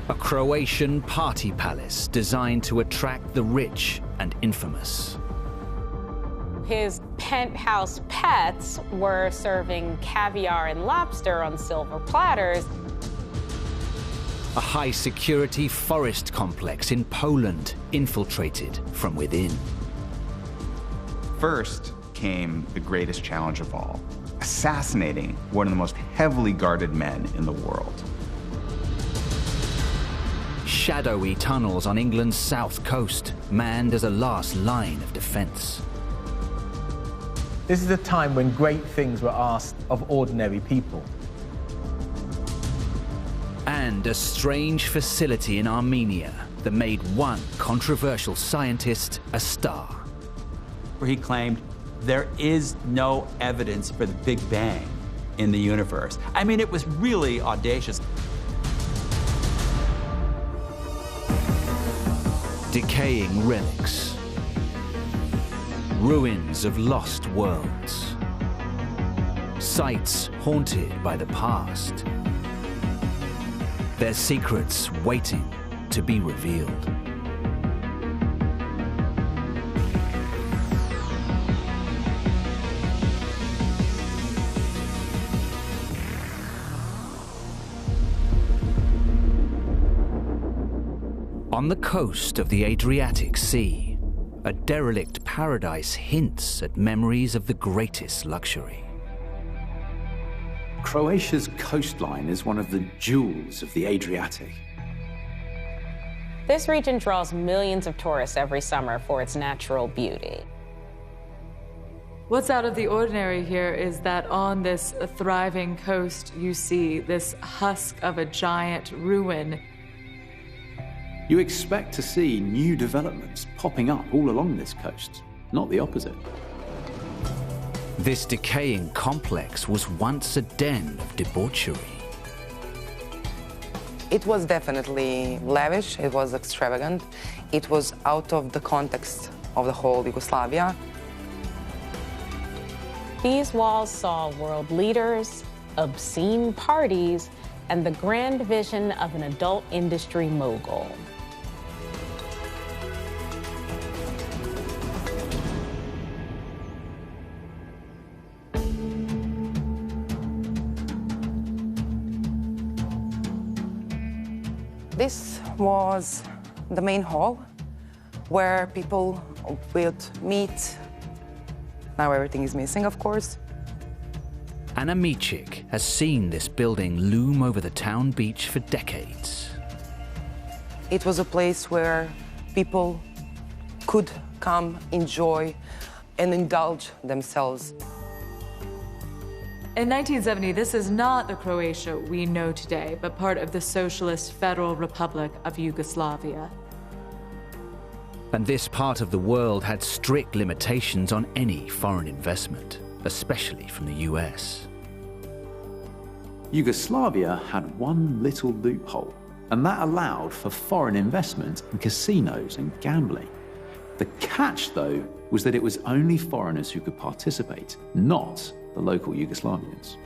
a Croatian party palace designed to attract the rich and infamous. His penthouse pets were serving caviar and lobster on silver platters. A high-security forest complex in Poland infiltrated from within. First came the greatest challenge of all, assassinating one of the most heavily guarded men in the world. Shadowy tunnels on England's south coast, manned as a last line of defense. This is a time when great things were asked of ordinary people. And a strange facility in Armenia that made one controversial scientist a star. Where he claimed there is no evidence for the Big Bang in the universe. I mean, it was really audacious. Decaying relics. Ruins of lost worlds. Sites haunted by the past. Their secrets waiting to be revealed. On the coast of the Adriatic Sea, a derelict paradise hints at memories of the greatest luxury. Croatia's coastline is one of the jewels of the Adriatic. This region draws millions of tourists every summer for its natural beauty. What's out of the ordinary here is that on this thriving coast, you see this husk of a giant ruin. You expect to see new developments popping up all along this coast, not the opposite. This decaying complex was once a den of debauchery. It was definitely lavish, it was extravagant, it was out of the context of the whole Yugoslavia. These walls saw world leaders, obscene parties, and the grand vision of an adult industry mogul. This was the main hall where people would meet. Now everything is missing, of course. Anna Micic has seen this building loom over the town beach for decades. It was a place where people could come, enjoy, and indulge themselves. In 1970, this is not the Croatia we know today, but part of the Socialist Federal Republic of Yugoslavia. And this part of the world had strict limitations on any foreign investment, especially from the US. Yugoslavia had one little loophole, and that allowed for foreign investment in casinos and gambling. The catch, though, was that it was only foreigners who could participate, not the local Yugoslavians.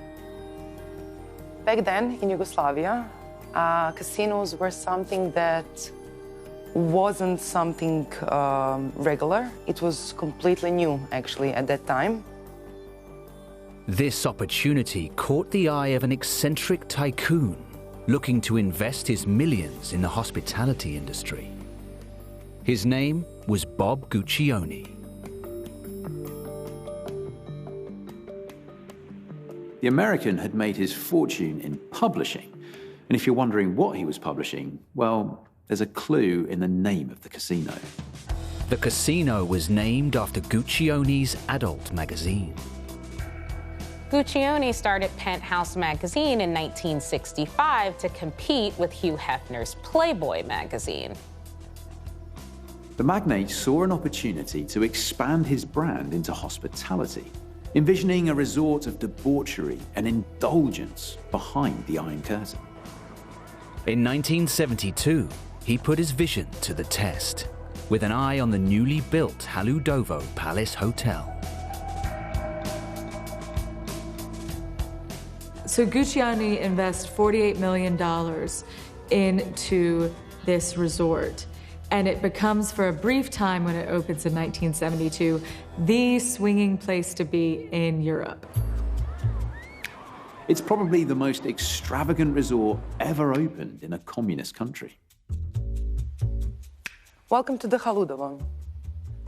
Back then in Yugoslavia, casinos were something that wasn't something regular. It was completely new, actually, at that time. This opportunity caught the eye of an eccentric tycoon looking to invest his millions in the hospitality industry. His name was Bob Guccione. The American had made his fortune in publishing, and if you're wondering what he was publishing, well, there's a clue in the name of the casino. The casino was named after Guccione's adult magazine. Guccione started Penthouse magazine in 1965 to compete with Hugh Hefner's Playboy magazine. The magnate saw an opportunity to expand his brand into hospitality, envisioning a resort of debauchery and indulgence behind the Iron Curtain. In 1972, he put his vision to the test, with an eye on the newly built Haludovo Palace Hotel. So Guccione invests $48 million into this resort. And it becomes, for a brief time when it opens in 1972, the swinging place to be in Europe. It's probably the most extravagant resort ever opened in a communist country. Welcome to the Haludovo.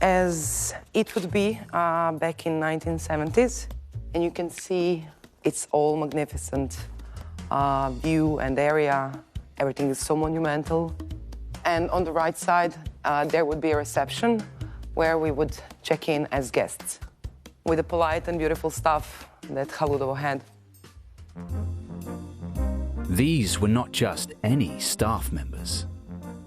As it would be back in 1970s, and you can see it's all magnificent view and area. Everything is so monumental. And on the right side, there would be a reception where we would check in as guests with the polite and beautiful staff that Haludovo had. These were not just any staff members.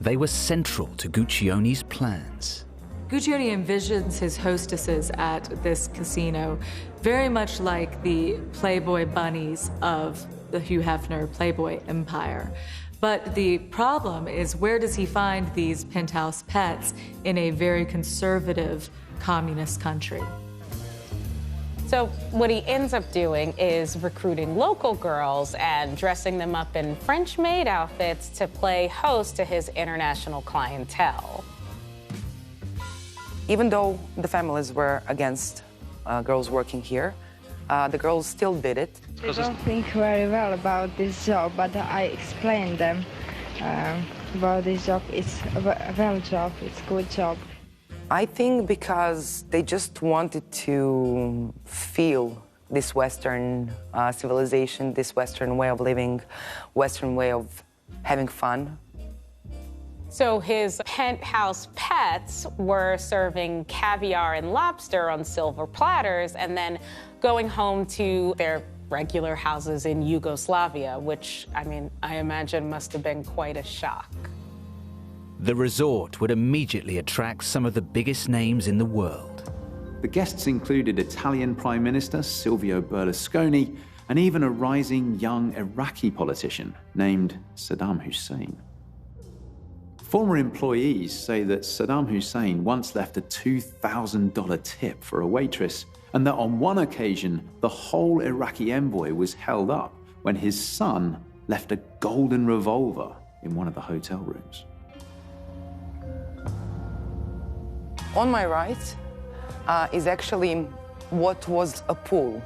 They were central to Guccioni's plans. Guccione envisions his hostesses at this casino very much like the Playboy bunnies of the Hugh Hefner Playboy empire. But the problem is, where does he find these penthouse pets in a very conservative communist country? So what he ends up doing is recruiting local girls and dressing them up in French maid outfits to play host to his international clientele. Even though the families were against girls working here, the girls still did it. They don't think very well about this job, but I explained them about this job. It's a well job, it's a good job. I think because they just wanted to feel this Western civilization, this Western way of living, Western way of having fun. So his penthouse pets were serving caviar and lobster on silver platters and then going home to their regular houses in Yugoslavia, which, I mean, I imagine must have been quite a shock. The resort would immediately attract some of the biggest names in the world. The guests included Italian Prime Minister Silvio Berlusconi and even a rising young Iraqi politician named Saddam Hussein. Former employees say that Saddam Hussein once left a $2,000 tip for a waitress, and that on one occasion, the whole Iraqi envoy was held up when his son left a golden revolver in one of the hotel rooms. On my right is actually what was a pool.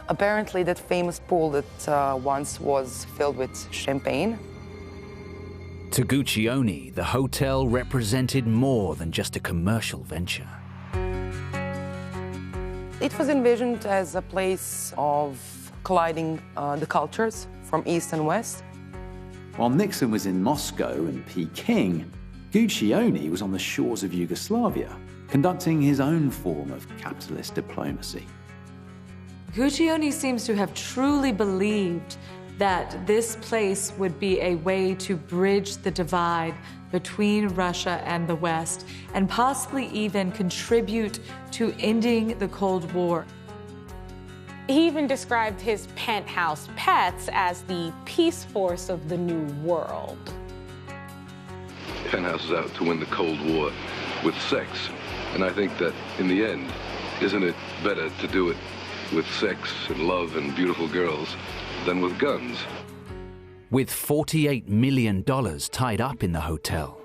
Apparently that famous pool that once was filled with champagne. To Guccione, the hotel represented more than just a commercial venture. It was envisioned as a place of colliding the cultures from East and West. While Nixon was in Moscow and Peking, Guccione was on the shores of Yugoslavia, conducting his own form of capitalist diplomacy. Guccione seems to have truly believed that this place would be a way to bridge the divide between Russia and the West, and possibly even contribute to ending the Cold War. He even described his penthouse pets as the peace force of the new world. Penthouse is out to win the Cold War with sex, and I think that in the end, isn't it better to do it with sex and love and beautiful girls than with guns? With $48 million tied up in the hotel,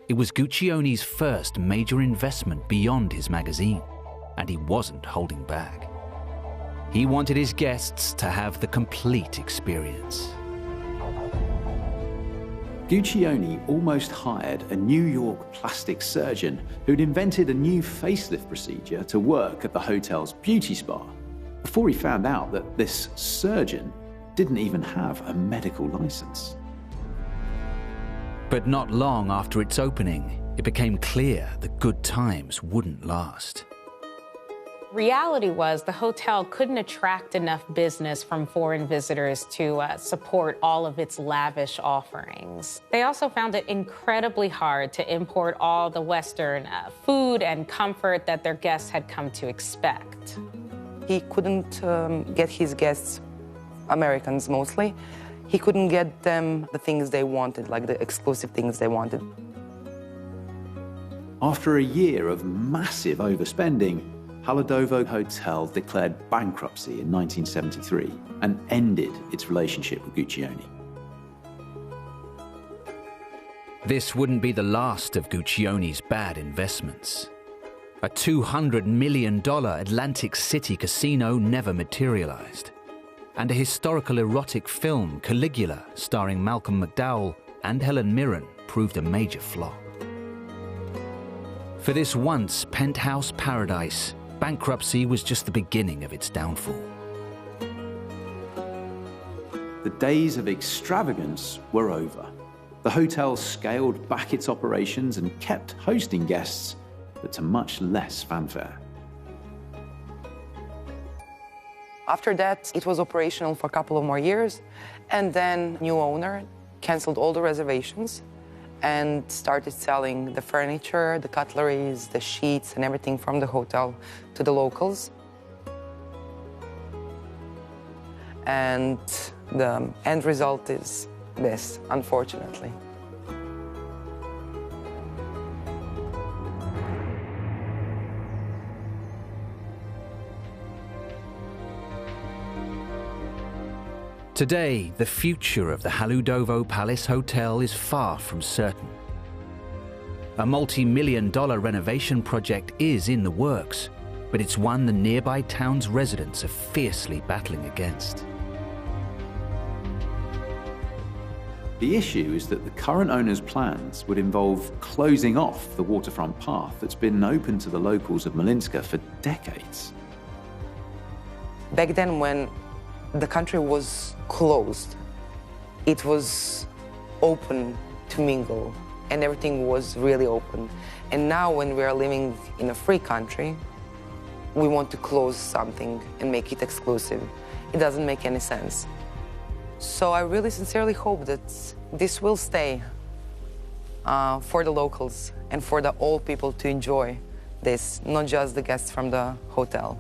it was Guccione's first major investment beyond his magazine, and he wasn't holding back. He wanted his guests to have the complete experience. Guccione almost hired a New York plastic surgeon who'd invented a new facelift procedure to work at the hotel's beauty spa, before he found out that this surgeon didn't even have a medical license. But not long after its opening, it became clear the good times wouldn't last. Reality was the hotel couldn't attract enough business from foreign visitors to support all of its lavish offerings. They also found it incredibly hard to import all the Western food and comfort that their guests had come to expect. He couldn't get his guests, Americans mostly, he couldn't get them the things they wanted, like the exclusive things they wanted. After a year of massive overspending, Haludovo Hotel declared bankruptcy in 1973 and ended its relationship with Guccione. This wouldn't be the last of Guccioni's bad investments. A $200 million Atlantic City casino never materialized. And a historical erotic film, Caligula, starring Malcolm McDowell and Helen Mirren, proved a major flop. For this once penthouse paradise, bankruptcy was just the beginning of its downfall. The days of extravagance were over. The hotel scaled back its operations and kept hosting guests, but to much less fanfare. After that, it was operational for a couple of more years, and then new owner canceled all the reservations and started selling the furniture, the cutleries, the sheets, and everything from the hotel to the locals. And the end result is this, unfortunately. Today, the future of the Haludovo Palace Hotel is far from certain. A multi-million-dollar renovation project is in the works, but it's one the nearby town's residents are fiercely battling against. The issue is that the current owner's plans would involve closing off the waterfront path that's been open to the locals of Malinska for decades. Back then, when the country was closed, it was open to mingle, and everything was really open. And now, when we are living in a free country, we want to close something and make it exclusive. It doesn't make any sense. So I really sincerely hope that this will stay for the locals and for the old people to enjoy this, not just the guests from the hotel.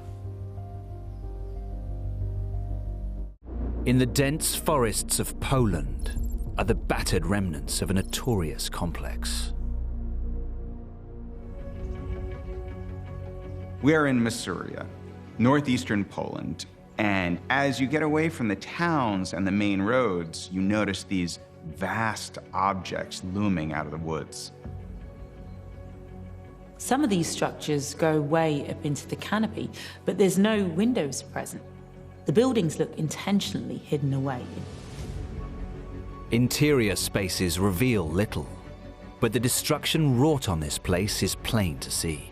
In the dense forests of Poland are the battered remnants of a notorious complex. We are in Masuria, northeastern Poland, and as you get away from the towns and the main roads, you notice these vast objects looming out of the woods. Some of these structures go way up into the canopy, but there's no windows present. The buildings look intentionally hidden away. Interior spaces reveal little, but the destruction wrought on this place is plain to see.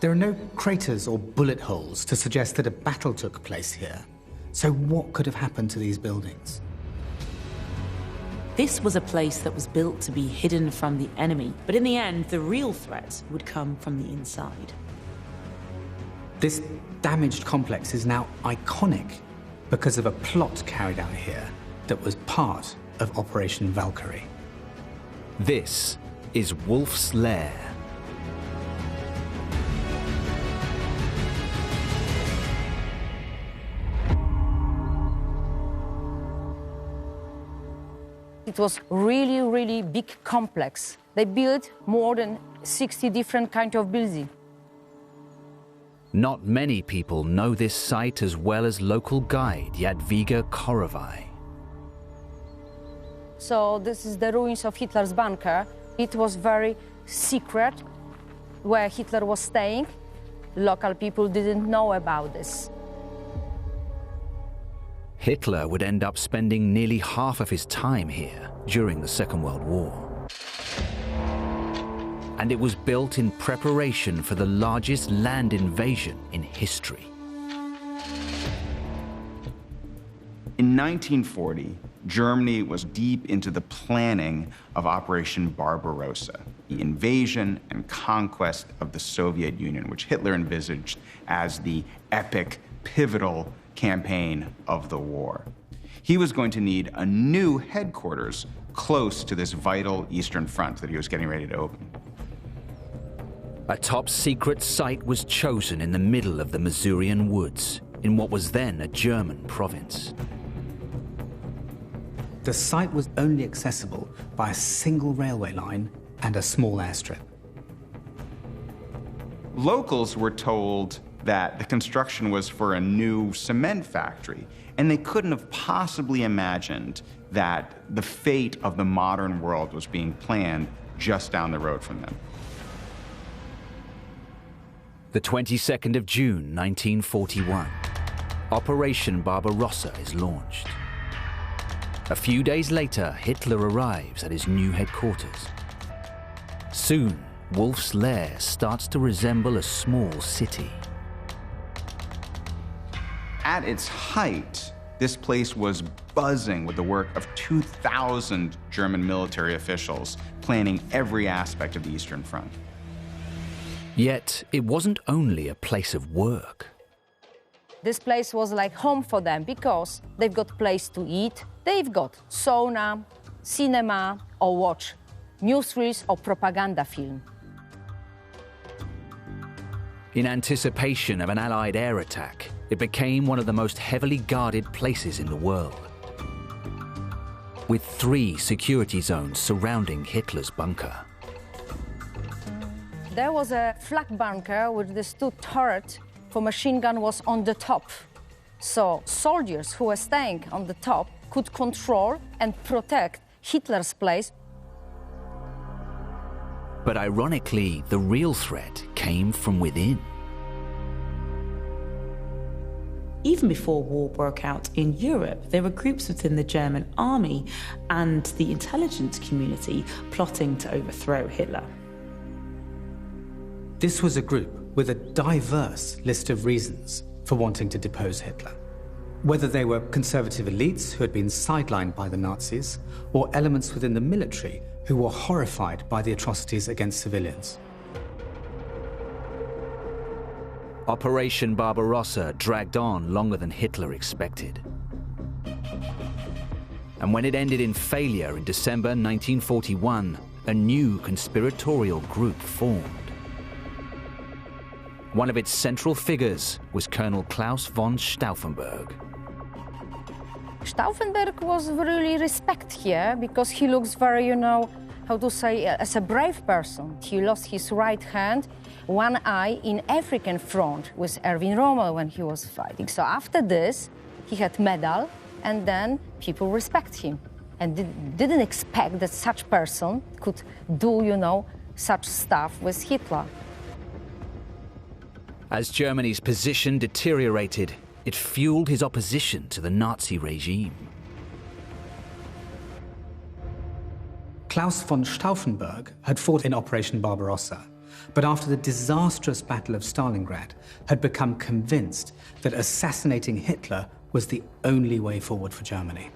There are no craters or bullet holes to suggest that a battle took place here. So what could have happened to these buildings? This was a place that was built to be hidden from the enemy, but in the end, the real threat would come from the inside. This damaged complex is now iconic because of a plot carried out here that was part of Operation Valkyrie. This is Wolf's Lair. It was really, really big complex. They built more than 60 different kinds of buildings. Not many people know this site as well as local guide Jadwiga Korovai. So this is the ruins of Hitler's bunker. It was very secret where Hitler was staying. Local people didn't know about this. Hitler would end up spending nearly half of his time here during the Second World War. And it was built in preparation for the largest land invasion in history. In 1940, Germany was deep into the planning of Operation Barbarossa, the invasion and conquest of the Soviet Union, which Hitler envisaged as the epic, pivotal campaign of the war. He was going to need a new headquarters close to this vital Eastern Front that he was getting ready to open. A top-secret site was chosen in the middle of the Masurian woods, in what was then a German province. The site was only accessible by a single railway line and a small airstrip. Locals were told that the construction was for a new cement factory, and they couldn't have possibly imagined that the fate of the modern world was being planned just down the road from them. The 22nd of June, 1941, Operation Barbarossa is launched. A few days later, Hitler arrives at his new headquarters. Soon, Wolf's Lair starts to resemble a small city. At its height, this place was buzzing with the work of 2,000 German military officials planning every aspect of the Eastern Front. Yet, it wasn't only a place of work. This place was like home for them because they've got place to eat, they've got sauna, cinema, or watch newsreels or propaganda film. In anticipation of an Allied air attack, it became one of the most heavily guarded places in the world, with 3 security zones surrounding Hitler's bunker. There was a flak bunker with the 2 turrets for machine gun was on the top. So soldiers who were staying on the top could control and protect Hitler's place. But ironically, the real threat came from within. Even before war broke out in Europe, there were groups within the German army and the intelligence community plotting to overthrow Hitler. This was a group with a diverse list of reasons for wanting to depose Hitler. Whether they were conservative elites who had been sidelined by the Nazis, or elements within the military who were horrified by the atrocities against civilians. Operation Barbarossa dragged on longer than Hitler expected. And when it ended in failure in December 1941, a new conspiratorial group formed. One of its central figures was Colonel Klaus von Stauffenberg. Stauffenberg was really respected here because he looks very, how to say, as a brave person. He lost his right hand, one eye in African front with Erwin Rommel when he was fighting. So after this, he had medal, and then people respect him and didn't expect that such person could do, such stuff with Hitler. As Germany's position deteriorated, it fueled his opposition to the Nazi regime. Klaus von Stauffenberg had fought in Operation Barbarossa, but after the disastrous Battle of Stalingrad, had become convinced that assassinating Hitler was the only way forward for Germany.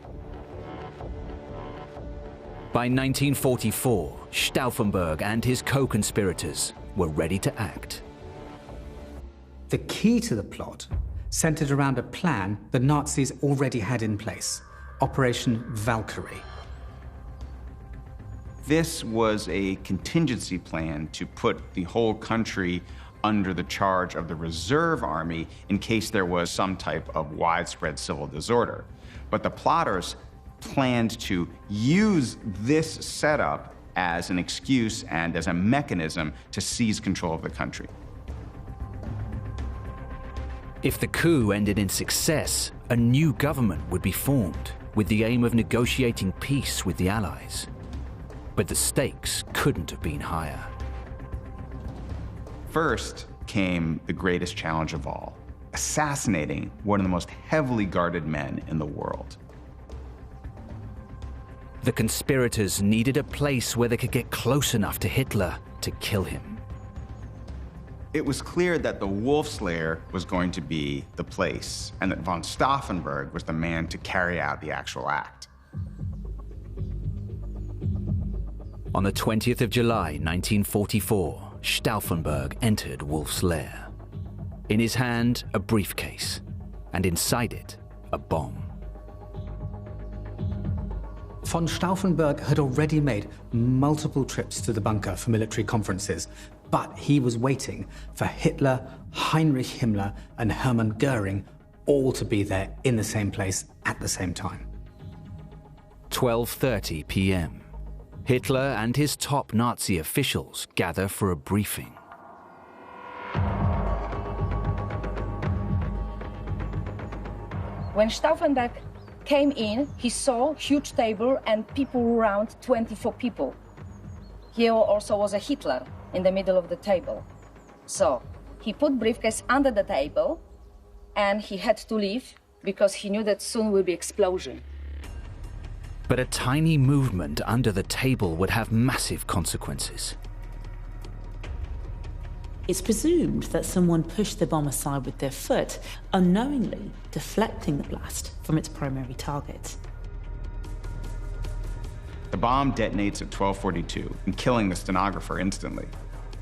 By 1944, Stauffenberg and his co-conspirators were ready to act. The key to the plot centered around a plan the Nazis already had in place, Operation Valkyrie. This was a contingency plan to put the whole country under the charge of the reserve army in case there was some type of widespread civil disorder. But the plotters planned to use this setup as an excuse and as a mechanism to seize control of the country. If the coup ended in success, a new government would be formed with the aim of negotiating peace with the Allies. But the stakes couldn't have been higher. First came the greatest challenge of all, assassinating one of the most heavily guarded men in the world. The conspirators needed a place where they could get close enough to Hitler to kill him. It was clear that the Wolf's Lair was going to be the place, and that von Stauffenberg was the man to carry out the actual act. On the 20th of July, 1944, Stauffenberg entered Wolf's Lair. In his hand, a briefcase, and inside it, a bomb. Von Stauffenberg had already made multiple trips to the bunker for military conferences, but he was waiting for Hitler, Heinrich Himmler, and Hermann Goering all to be there in the same place at the same time. 12:30 p.m. Hitler and his top Nazi officials gather for a briefing. When Stauffenberg came in, he saw huge table and people around 24 people. Here also was a Hitler in the middle of the table. So he put briefcase under the table and he had to leave because he knew that soon will be explosion. But a tiny movement under the table would have massive consequences. It's presumed that someone pushed the bomb aside with their foot, unknowingly deflecting the blast from its primary target. The bomb detonates at 12:42 and killing the stenographer instantly.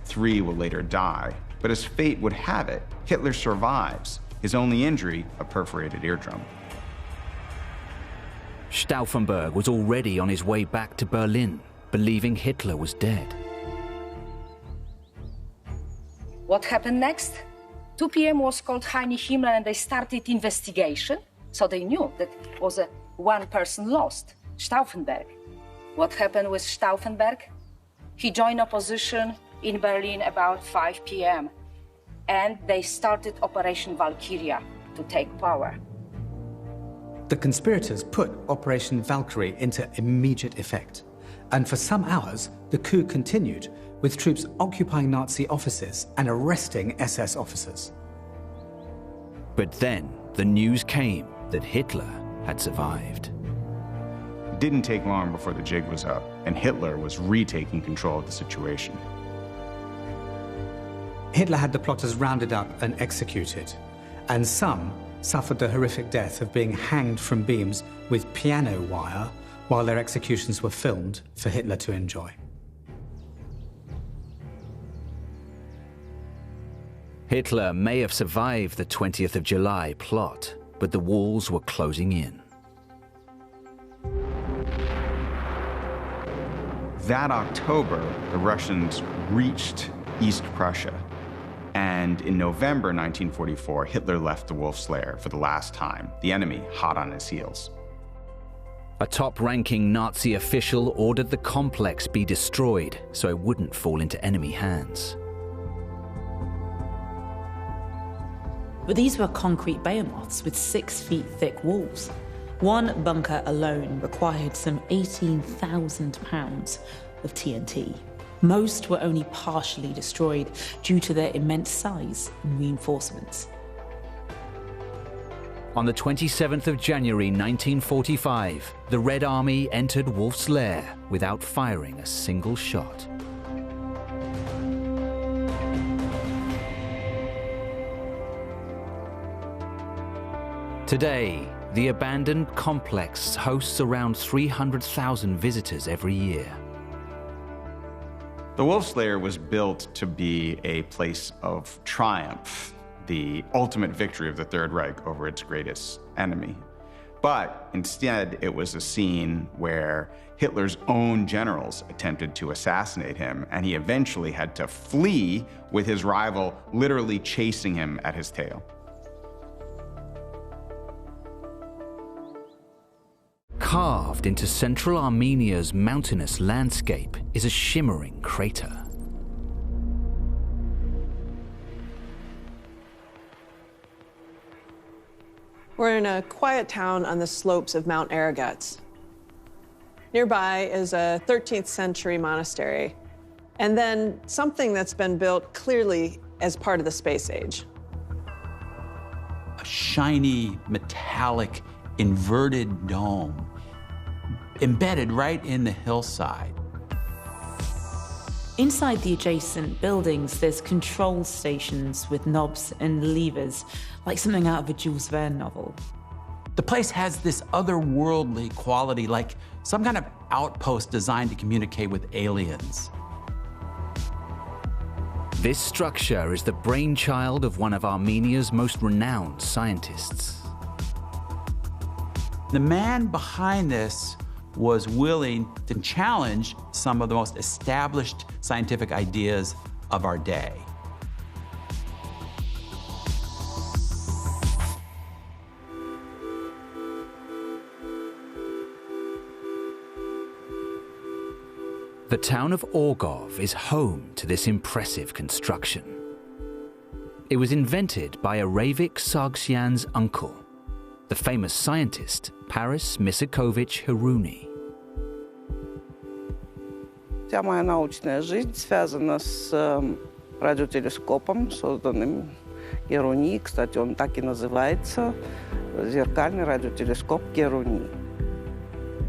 3 will later die, but as fate would have it, Hitler survives, his only injury a perforated eardrum. Stauffenberg was already on his way back to Berlin, believing Hitler was dead. What happened next? 2 p.m. was called Heinrich Himmler and they started investigation. So they knew that was one person lost, Stauffenberg. What happened with Stauffenberg? He joined opposition in Berlin about 5 p.m. and they started Operation Valkyria to take power. The conspirators put Operation Valkyrie into immediate effect. And for some hours, the coup continued, with troops occupying Nazi offices and arresting SS officers. But then the news came that Hitler had survived. It didn't take long before the jig was up, and Hitler was retaking control of the situation. Hitler had the plotters rounded up and executed, and some suffered the horrific death of being hanged from beams with piano wire while their executions were filmed for Hitler to enjoy. Hitler may have survived the 20th of July plot, but the walls were closing in. That October, the Russians reached East Prussia. And in November 1944, Hitler left the Wolf's Lair for the last time, the enemy hot on his heels. A top-ranking Nazi official ordered the complex be destroyed so it wouldn't fall into enemy hands. But these were concrete behemoths with 6 feet thick walls. One bunker alone required some 18,000 pounds of TNT. Most were only partially destroyed due to their immense size and reinforcements. On the 27th of January 1945, the Red Army entered Wolf's Lair without firing a single shot. Today, the abandoned complex hosts around 300,000 visitors every year. The Wolf's Lair was built to be a place of triumph, the ultimate victory of the Third Reich over its greatest enemy. But instead, it was a scene where Hitler's own generals attempted to assassinate him, and he eventually had to flee with his rival literally chasing him at his tail. Carved into central Armenia's mountainous landscape is a shimmering crater. We're in a quiet town on the slopes of Mount Araguts. Nearby is a 13th century monastery, and then something that's been built clearly as part of the space age. A shiny, metallic, inverted dome embedded right in the hillside. Inside the adjacent buildings, there's control stations with knobs and levers, like something out of a Jules Verne novel. The place has this otherworldly quality, like some kind of outpost designed to communicate with aliens. This structure is the brainchild of one of Armenia's most renowned scientists. The man behind this was willing to challenge some of the most established scientific ideas of our day. The town of Orgov is home to this impressive construction. It was invented by Aravik Sargsyan's uncle, the famous scientist Paris Misikovic-Hiruni. Вся моя научная жизнь связана с радиотелескопом, созданным Hiruni. Кстати, он так и называется – зеркальный радиотелескоп Hiruni.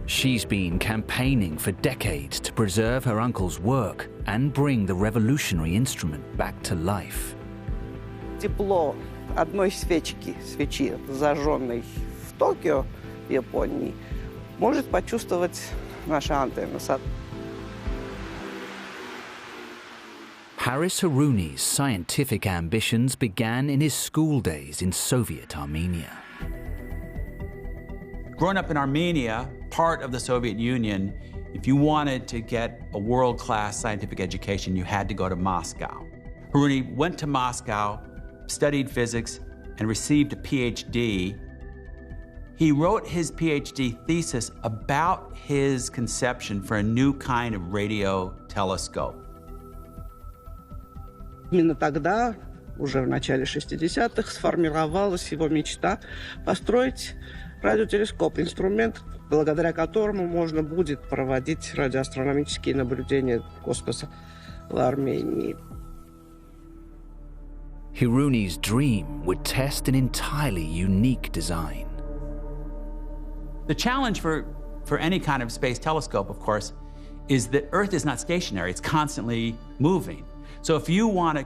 She's been campaigning for decades to preserve her uncle's work and bring the revolutionary instrument back to life. Тепло одной свечи, зажженной в Токио, в Японии, может почувствовать наша антенна. Paris Hiruni's scientific ambitions began in his school days in Soviet Armenia. Growing up in Armenia, part of the Soviet Union, if you wanted to get a world-class scientific education, you had to go to Moscow. Hiruni went to Moscow, studied physics, and received a PhD. He wrote his PhD thesis about his conception for a new kind of radio telescope. Именно тогда, уже в начале 60-х, сформировалась его мечта построить радиотелескоп, инструмент, благодаря которому можно будет проводить радиоастрономические наблюдения космоса в Армении. Hiruni's dream would test an entirely unique design. The challenge for any kind of space telescope, of course, is that Earth is not stationary. It's constantly moving. So if you want to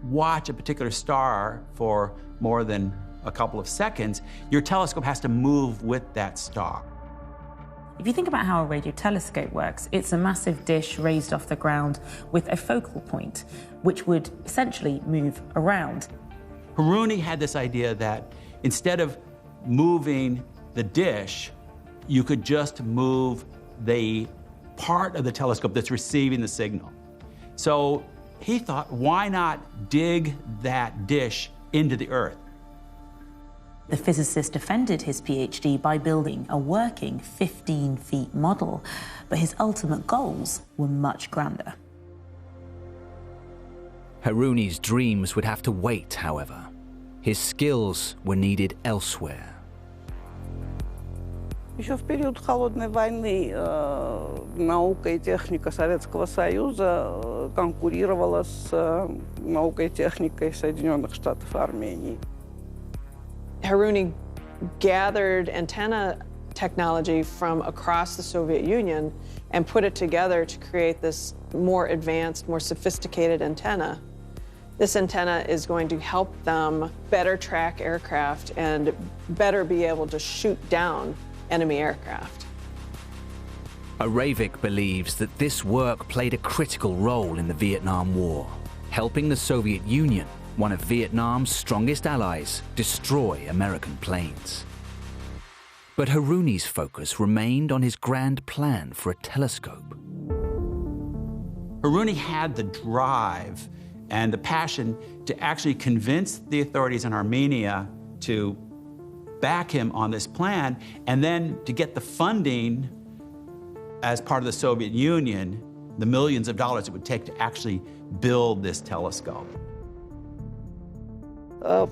watch a particular star for more than a couple of seconds, your telescope has to move with that star. If you think about how a radio telescope works, it's a massive dish raised off the ground with a focal point, which would essentially move around. Hiruni had this idea that instead of moving the dish, you could just move the part of the telescope that's receiving the signal. So he thought, why not dig that dish into the Earth? The physicist defended his PhD by building a working 15-feet model, but his ultimate goals were much grander. Hiruni's dreams would have to wait, however. His skills were needed elsewhere. Еще в период Холодной войны наука и техника Советского Союза конкурировала с наукой и техникой Соединенных Штатов и Армении. Hiruni gathered antenna technology from across the Soviet Union and put it together to create this more advanced, more sophisticated antenna. This antenna is going to help them better track aircraft and better be able to shoot down enemy aircraft. Aravik believes that this work played a critical role in the Vietnam War, helping the Soviet Union, one of Vietnam's strongest allies, destroy American planes. But Hiruni's focus remained on his grand plan for a telescope. Hiruni had the drive and the passion to actually convince the authorities in Armenia to back him on this plan, and then to get the funding as part of the Soviet Union, the millions of dollars it would take to actually build this telescope.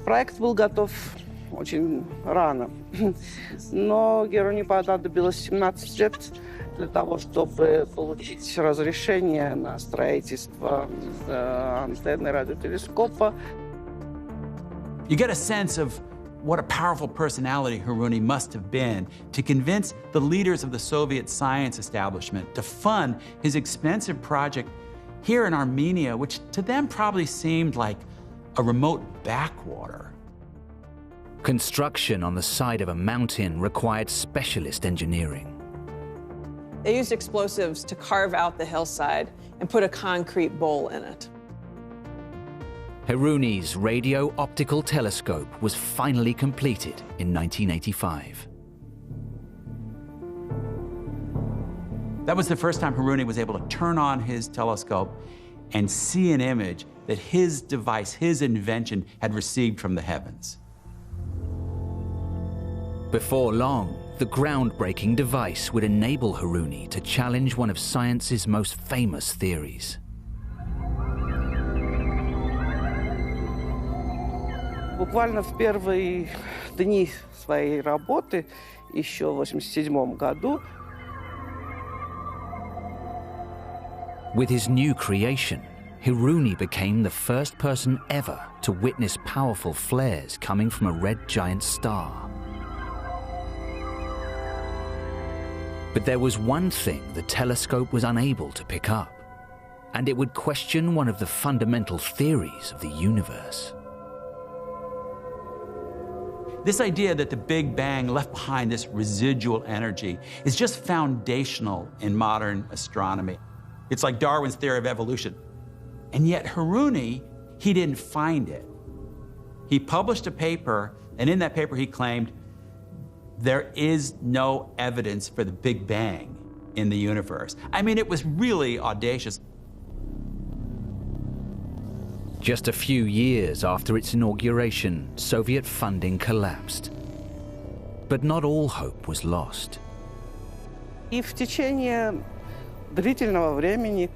Проект был готов очень рано, но Hiruni понадобилось 17 лет для того, чтобы получить разрешение на строительство антенны радиотелескопа. You get a sense of what a powerful personality Hiruni must have been to convince the leaders of the Soviet science establishment to fund his expensive project here in Armenia, which to them probably seemed like a remote backwater. Construction on the side of a mountain required specialist engineering. They used explosives to carve out the hillside and put a concrete bowl in it. Hiruni's radio-optical telescope was finally completed in 1985. That was the first time Hiruni was able to turn on his telescope and see an image that his device, his invention, had received from the heavens. Before long, the groundbreaking device would enable Hiruni to challenge one of science's most famous theories. Буквально в первые дни своей работы, еще в 1987 году, with his new creation, Hiruni became the first person ever to witness powerful flares coming from a red giant star. But there was one thing the telescope was unable to pick up, and it would question one of the fundamental theories of the universe. This idea that the Big Bang left behind this residual energy is just foundational in modern astronomy. It's like Darwin's theory of evolution. And yet Hiruni, he didn't find it. He published a paper, and in that paper he claimed there is no evidence for the Big Bang in the universe. I mean, it was really audacious. Just a few years after its inauguration, Soviet funding collapsed. But not all hope was lost. И в течение длительного времени,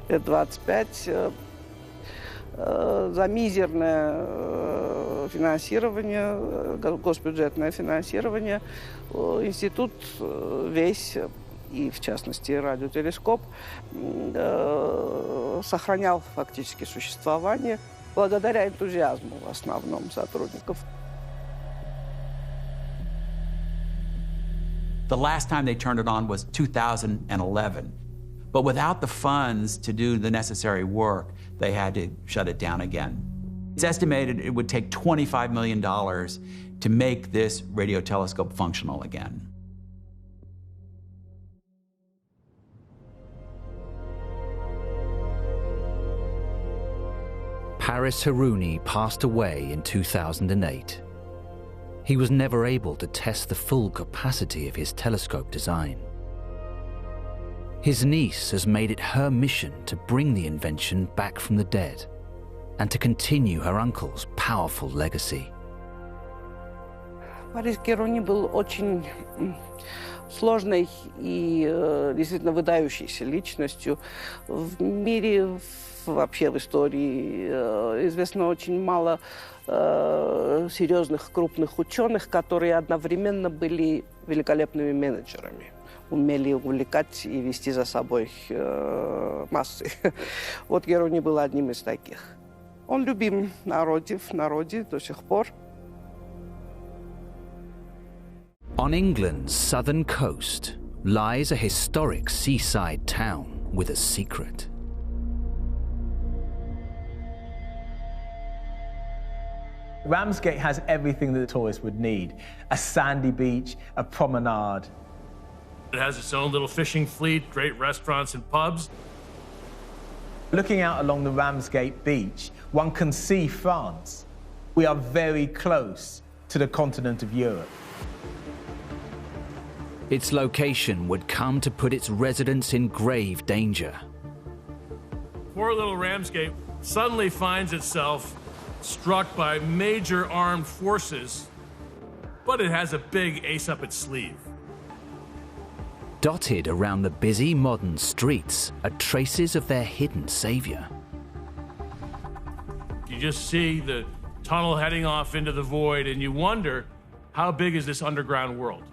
лет 25, за мизерное финансирование, госбюджетное финансирование, институт весь, и в частности радиотелескоп, сохранял фактически существование благодаря энтузиазму в основном сотрудников. The last time they turned it on was 2011. But without the funds to do the necessary work, they had to shut it down again. It's estimated it would take $25 million to make this radio telescope functional again. Paris Hiruni passed away in 2008. He was never able to test the full capacity of his telescope design. His niece has made it her mission to bring the invention back from the dead and to continue her uncle's powerful legacy. Борис Хируни был очень сложной и действительно выдающейся личностью. В мире, вообще в истории, известно очень мало серьезных крупных ученых, которые одновременно были великолепными менеджерами, умели увлекать и вести за собой массы. Вот Хируни был одним из таких. Он любим в народе до сих пор. On England's southern coast lies a historic seaside town with a secret. Ramsgate has everything that the tourist would need. A sandy beach, a promenade. It has its own little fishing fleet, great restaurants and pubs. Looking out along the Ramsgate beach, one can see France. We are very close to the continent of Europe. Its location would come to put its residents in grave danger. Poor little Ramsgate suddenly finds itself struck by major armed forces, but it has a big ace up its sleeve. Dotted around the busy modern streets are traces of their hidden savior. You just see the tunnel heading off into the void, and you wonder, how big is this underground world?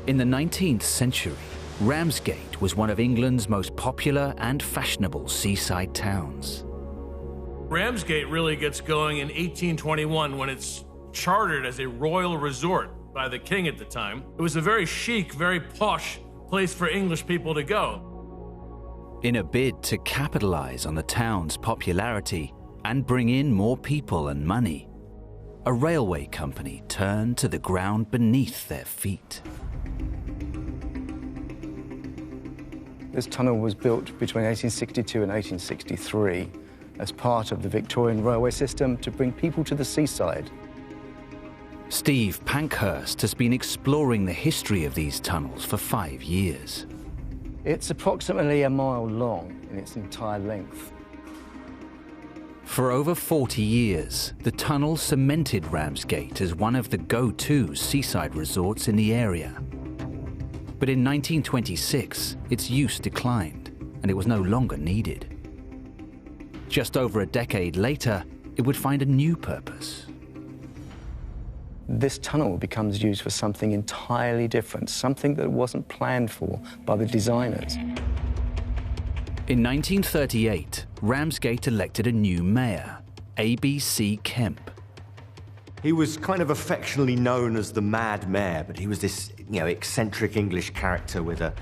In the 19th century, Ramsgate was one of England's most popular and fashionable seaside towns. Ramsgate really gets going in 1821 when it's chartered as a royal resort by the king at the time. It was a very chic, very posh place for English people to go. In a bid to capitalize on the town's popularity and bring in more people and money, a railway company turned to the ground beneath their feet. This tunnel was built between 1862 and 1863 as part of the Victorian railway system to bring people to the seaside. Steve Pankhurst has been exploring the history of these tunnels for 5 years. It's approximately a mile long in its entire length. For over 40 years, the tunnel cemented Ramsgate as one of the go-to seaside resorts in the area. But in 1926, its use declined, and it was no longer needed. Just over a decade later, it would find a new purpose. This tunnel becomes used for something entirely different, something that wasn't planned for by the designers. In 1938, Ramsgate elected a new mayor, A.B.C. Kemp. He was kind of affectionately known as the Mad Mayor, but he was this, eccentric English character with a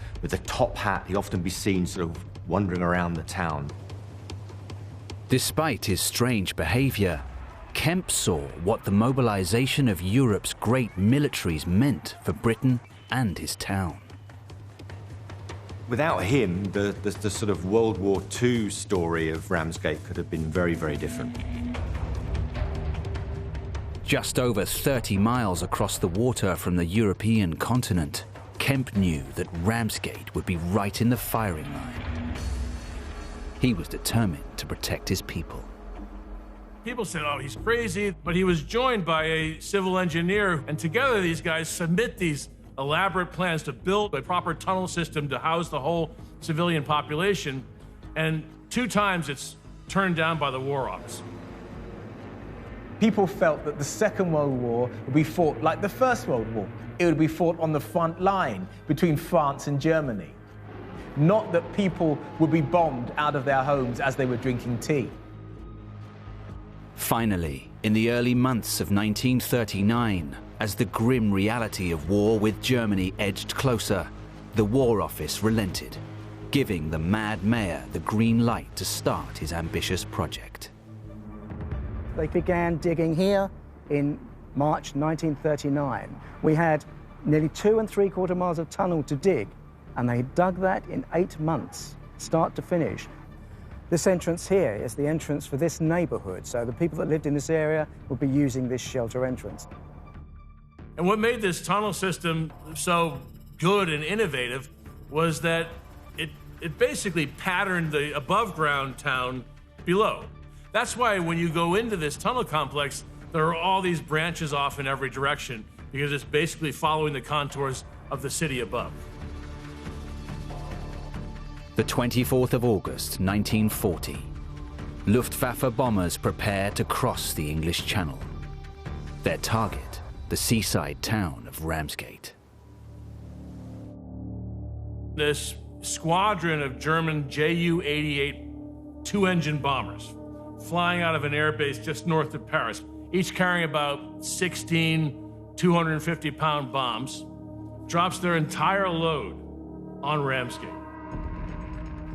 top hat. He'd often be seen sort of wandering around the town. Despite his strange behavior, Kemp saw what the mobilization of Europe's great militaries meant for Britain and his town. Without him, the sort of World War II story of Ramsgate could have been very, very different. Just over 30 miles across the water from the European continent, Kemp knew that Ramsgate would be right in the firing line. He was determined to protect his people. People said, oh, he's crazy, but he was joined by a civil engineer, and together these guys submit these elaborate plans to build a proper tunnel system to house the whole civilian population, and 2 times it's turned down by the War Office. People felt that the Second World War would be fought like the First World War. It would be fought on the front line between France and Germany. Not that people would be bombed out of their homes as they were drinking tea. Finally, in the early months of 1939, as the grim reality of war with Germany edged closer, the War Office relented, giving the Mad Mayor the green light to start his ambitious project. They began digging here in March 1939. We had nearly 2 3/4 miles of tunnel to dig, and they dug that in 8 months, start to finish. This entrance here is the entrance for this neighborhood, so the people that lived in this area would be using this shelter entrance. And what made this tunnel system so good and innovative was that it basically patterned the above-ground town below. That's why when you go into this tunnel complex, there are all these branches off in every direction, because it's basically following the contours of the city above. The 24th of August, 1940. Luftwaffe bombers prepare to cross the English Channel. Their target, the seaside town of Ramsgate. This squadron of German Ju-88 two-engine bombers flying out of an airbase just north of Paris, each carrying about 16 250-pound bombs, drops their entire load on Ramsgate.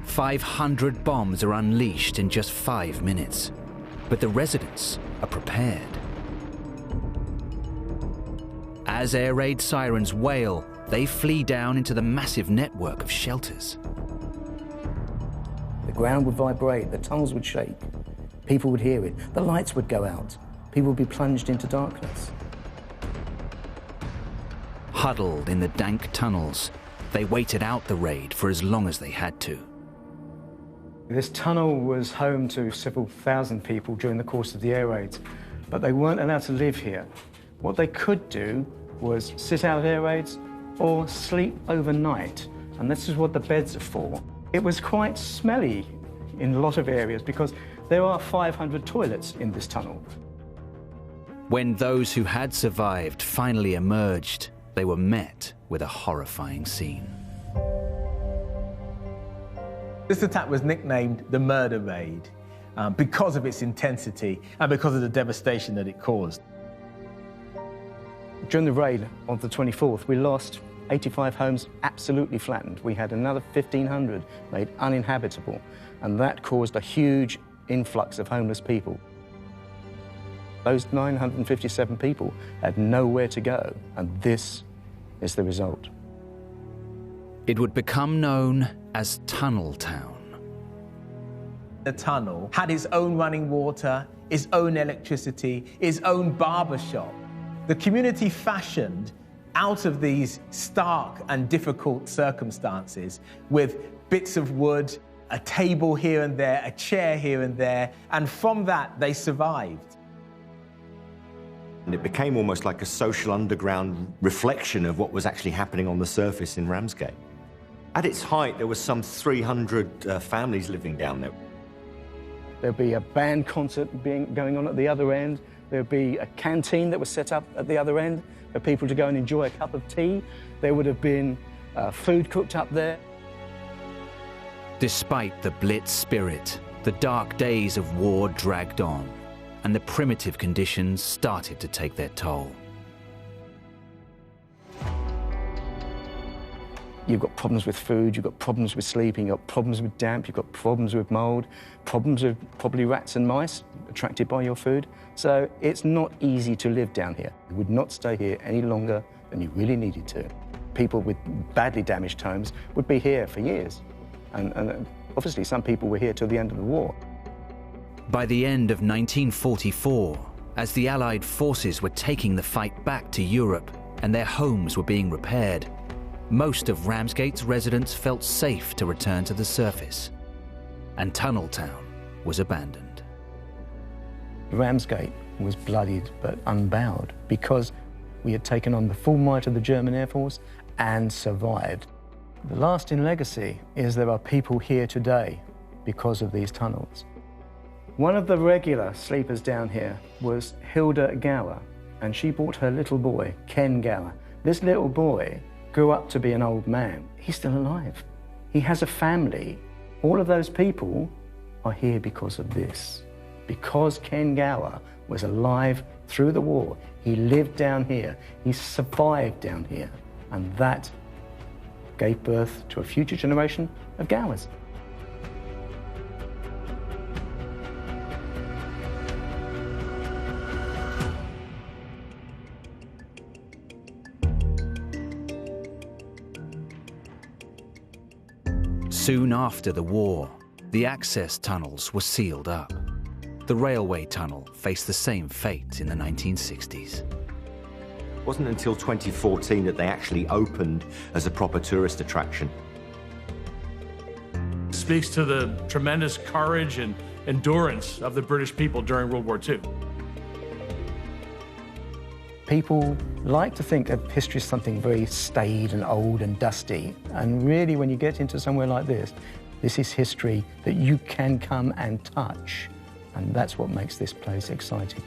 500 bombs are unleashed in just 5 minutes, but the residents are prepared. As air raid sirens wail, they flee down into the massive network of shelters. The ground would vibrate, the tunnels would shake, people would hear it, the lights would go out, people would be plunged into darkness. Huddled in the dank tunnels, they waited out the raid for as long as they had to. This tunnel was home to several thousand people during the course of the air raids, but they weren't allowed to live here. What they could do was sit out of air raids or sleep overnight, and this is what the beds are for. It was quite smelly in a lot of areas because there are 500 toilets in this tunnel. When those who had survived finally emerged, they were met with a horrifying scene. This attack was nicknamed the Murder Raid because of its intensity and because of the devastation that it caused. During the raid on the 24th, we lost 85 homes absolutely flattened. We had another 1,500 made uninhabitable, and that caused a huge influx of homeless people. Those 957 people had nowhere to go, and this is the result. It would become known as Tunnel Town. The tunnel had its own running water, its own electricity, its own barber shop. The community fashioned out of these stark and difficult circumstances with bits of wood, a table here and there, a chair here and there, and from that they survived. And it became almost like a social underground reflection of what was actually happening on the surface in Ramsgate. At its height, there was some 300 families living down there. There'd be a band concert going on at the other end. There'd be a canteen that was set up at the other end for people to go and enjoy a cup of tea. There would have been food cooked up there. Despite the Blitz spirit, the dark days of war dragged on, and the primitive conditions started to take their toll. You've got problems with food, you've got problems with sleeping, you've got problems with damp, you've got problems with mold, problems with probably rats and mice attracted by your food. So it's not easy to live down here. You would not stay here any longer than you really needed to. People with badly damaged homes would be here for years. And obviously some people were here till the end of the war. By the end of 1944, as the Allied forces were taking the fight back to Europe and their homes were being repaired, most of Ramsgate's residents felt safe to return to the surface, and Tunnel Town was abandoned. Ramsgate was bloodied but unbowed because we had taken on the full might of the German Air Force and survived. The lasting legacy is there are people here today because of these tunnels. One of the regular sleepers down here was Hilda Gower, and she brought her little boy, Ken Gower. This little boy grew up to be an old man. He's still alive. He has a family. All of those people are here because of this. Because Ken Gower was alive through the war, he lived down here, he survived down here, and that gave birth to a future generation of Gowers. Soon after the war, the access tunnels were sealed up. The railway tunnel faced the same fate in the 1960s. It wasn't until 2014 that they actually opened as a proper tourist attraction. It speaks to the tremendous courage and endurance of the British people during World War II. People like to think of history as something very staid and old and dusty. And really, when you get into somewhere like this is history that you can come and touch. And that's what makes this place exciting.